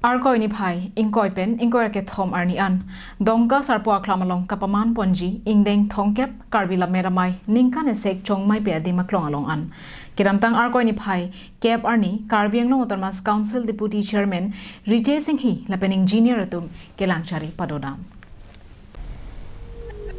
Arkoi ni phai ingkoi pen ingkoi ke thom arni an dongka sarpua klamalong kapaman ponji ingdeng thongkep karbila meramai ningkan esek chong mai pe adim aklong along an kiramtang arkoi ni phai kep arni karbianglong autonomous council deputy chairman Ritesh Enghi lapen engineer atum kelang chari padodam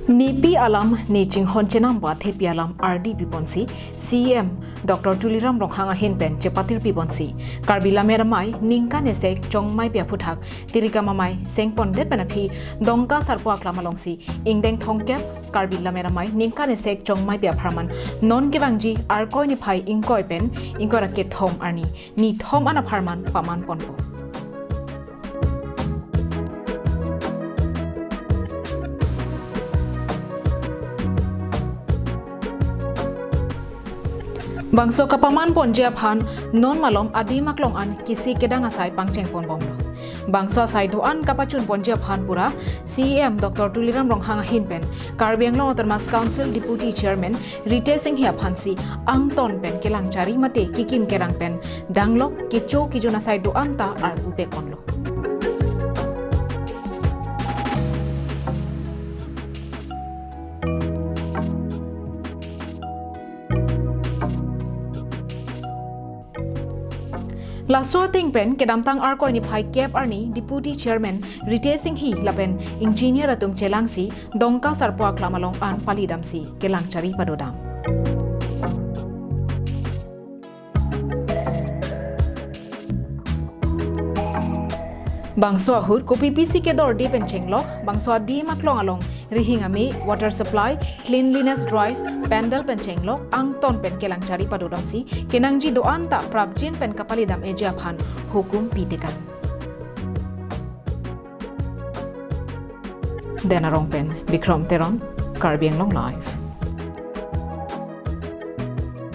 Nipi alam Niching Honchenam Bat Hepi alam RD Piponsi CM Dr. Tuliram Rokhanga Hinpen Chepatir Piponsi Karbila Meramai Ningkan esek chong mai pia puthak Tirika Mamai Sengpon Det Panapi Dongka Sarpua Klamalongsi Ingdeng Thongkep Karbila Meramai Ningkan esek chong mai pia Pharman Non Kevangji Arkoi ni phai ingkoi pen ingkoi raket thom arni ni thom ana Pharman paman ponpo Bangso kapaman ponjia phan non malom adim aklong an kisi kedang asai pangcheng pon bomlo bangso asai doan kapachun ponjia phan pura CM Dr. Tuliram Ronghang Hinpen Karbianglong Autonomous Council Deputy Chairman Ritesh Enghi phansi angton pen kelang chari mate kikim kerang pen danglok kicho kijuna asai doan ta ar upe konlo Laswa tingpen kedamtang arkoi ni phai kep arni deputy chairman Ritesh Enghi lapen engineer atum chelangsi dongka sarpua klamalong an palidamsi kelang chari padodam Bangso ahut ko PPC ke dor depen chenglok bangso di maklong along rihingami water supply cleanliness drive pandal pen chenglok angton pen kelang chari padodamsi kenangji doan ta prabjin pen kapalidam eja phan hukum pitikan denarong pen Bikram Teron Karbianglong live